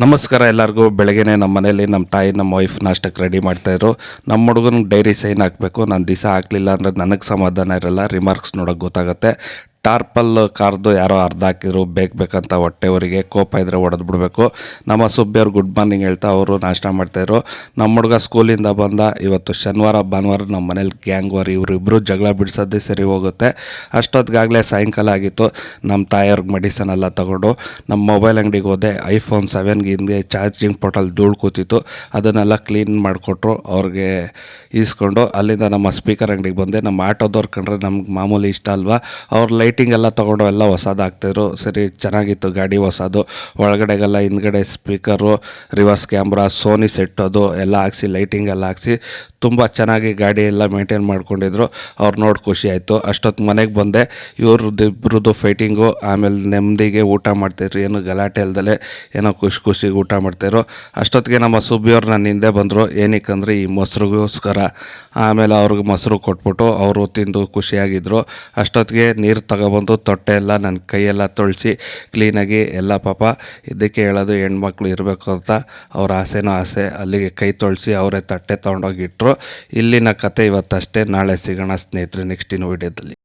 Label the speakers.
Speaker 1: ನಮಸ್ಕಾರ ಎಲ್ಲರಿಗೂ. ಬೆಳಗ್ಗೆನೆ ನಮ್ಮ ಮನೇಲಿ ನಮ್ಮ ತಾಯಿ ನಮ್ಮ ವೈಫ್ ನಾಷ್ಟಕ್ಕೆ ರೆಡಿ ಮಾಡ್ತಾಯಿದ್ರು. ನಮ್ಮ ಹುಡುಗನಿಗೆ ಡೈರಿ ಸೈನ್ ಹಾಕಬೇಕು. ನಾನು ದಿವಸ ಹಾಕಲಿಲ್ಲ ಅಂದರೆ ನನಗೆ ಸಮಾಧಾನ ಇರಲ್ಲ, ರಿಮಾರ್ಕ್ಸ್ ನೋಡೋಕೆ ಗೊತ್ತಾಗುತ್ತೆ. ಟಾರ್ಪಲ್ ಕಾರ್ದು ಯಾರೋ ಅರ್ಧ ಹಾಕಿದ್ರು, ಬೇಕಂತ ಹೊಟ್ಟೆವರಿಗೆ ಕೋಪ ಇದ್ದರೆ ಹೊಡೆದು ಬಿಡಬೇಕು. ನಮ್ಮ ಸುಬ್ಬಿಯವ್ರು ಗುಡ್ ಮಾರ್ನಿಂಗ್ ಹೇಳ್ತಾ ಅವರು ನಾಷ್ಟ ಮಾಡ್ತಾಯಿದ್ರು. ನಮ್ಮ ಹುಡುಗ ಸ್ಕೂಲಿಂದ ಬಂದ. ಇವತ್ತು ಶನಿವಾರ ಭಾನುವಾರ ನಮ್ಮ ಮನೇಲಿ ಗ್ಯಾಂಗ್ ವಾರ್, ಇವರಿಬ್ಬರು ಜಗಳ ಬಿಡಿಸೋದೇ ಸರಿ ಹೋಗುತ್ತೆ. ಅಷ್ಟೊತ್ತಿಗಾಗಲೇ ಸಾಯಂಕಾಲ ಆಗಿತ್ತು. ನಮ್ಮ ತಾಯಿಯವ್ರಿಗೆ ಮೆಡಿಸನ್ ಎಲ್ಲ ತೊಗೊಂಡು ನಮ್ಮ ಮೊಬೈಲ್ ಅಂಗಡಿಗೆ ಹೋದೆ. ಐಫೋನ್ 7ಗೆ ಹಿಂದೆ ಚಾರ್ಜಿಂಗ್ ಪೋರ್ಟಲ್ ಧೂಳು ಕೂತಿತ್ತು, ಅದನ್ನೆಲ್ಲ ಕ್ಲೀನ್ ಮಾಡಿಕೊಟ್ರು. ಅವ್ರಿಗೆ ಈಸ್ಕೊಂಡು ಅಲ್ಲಿಂದ ನಮ್ಮ ಸ್ಪೀಕರ್ ಅಂಗಡಿಗೆ ಬಂದೆ. ನಮ್ಮ ಆಟೋದವ್ರು ಕಂಡ್ರೆ ನಮ್ಗೆ ಮಾಮೂಲಿ ಇಷ್ಟ ಅಲ್ವಾ, ಅವ್ರು ಲೈಟಿಂಗ್ ಎಲ್ಲ ತೊಗೊಂಡು ಎಲ್ಲ ಹೊಸದು ಹಾಕ್ತಾಯಿದ್ರು. ಸರಿ, ಚೆನ್ನಾಗಿತ್ತು ಗಾಡಿ ಹೊಸದು. ಒಳಗಡೆಗೆಲ್ಲ ಹಿಂದ್ಗಡೆ speaker, reverse camera, Sony set ಅದು ಎಲ್ಲ ಹಾಕ್ಸಿ, ಲೈಟಿಂಗ್ ಎಲ್ಲ ಹಾಕ್ಸಿ ತುಂಬ ಚೆನ್ನಾಗಿ ಗಾಡಿ ಎಲ್ಲ ಮೇಂಟೈನ್ ಮಾಡ್ಕೊಂಡಿದ್ರು. ಅವ್ರು ನೋಡಿ ಖುಷಿ ಆಯಿತು. ಅಷ್ಟೊತ್ತು ಮನೆಗೆ ಬಂದೆ. ಇವ್ರದ್ದು ಫೈಟಿಂಗು, ಆಮೇಲೆ ನೆಮ್ಮದಿಗೆ ಊಟ ಮಾಡ್ತಾಯಿದ್ರು. ಏನು ಗಲಾಟೆ ಇಲ್ದಲೆ ಏನೋ ಖುಷಿಗೆ ಊಟ ಮಾಡ್ತಾಯಿದ್ರು. ಅಷ್ಟೊತ್ತಿಗೆ ನಮ್ಮ ಸುಬ್ಬಿಯವ್ರು ನನ್ನ ಹಿಂದೆ ಬಂದರು. ಏನಕ್ಕಂದರೆ ಈ ಮೊಸರಿಗೋಸ್ಕರ. ಆಮೇಲೆ ಅವ್ರಿಗೆ ಮೊಸರು ಕೊಟ್ಬಿಟ್ಟು ಅವರು ತಿಂದು ಖುಷಿಯಾಗಿದ್ದರು. ಅಷ್ಟೊತ್ತಿಗೆ ನೀರು ತಗೊಬಂದು ತೊಟ್ಟೆ ಎಲ್ಲ ನನ್ನ ಕೈಯೆಲ್ಲ ತೊಳಿಸಿ ಕ್ಲೀನಾಗಿ ಎಲ್ಲ. ಪಾಪ ಇದಕ್ಕೆ ಹೇಳೋದು, ಹೆಣ್ಮಕ್ಳು ಇರಬೇಕು ಅಂತ. ಅವ್ರ ಆಸೆನೋ ಆಸೆ. ಅಲ್ಲಿಗೆ ಕೈ ತೊಳಿಸಿ ಅವರೇ ತಟ್ಟೆ ತೊಗೊಂಡೋಗಿಟ್ರು. ಇಲ್ಲಿನ ಕತೆ ಇವತ್ತಷ್ಟೇ. ನಾಳೆ ಸಿಗೋಣ ಸ್ನೇಹಿತರೆ ನೆಕ್ಸ್ಟಿನ ವೀಡಿಯೋದಲ್ಲಿ.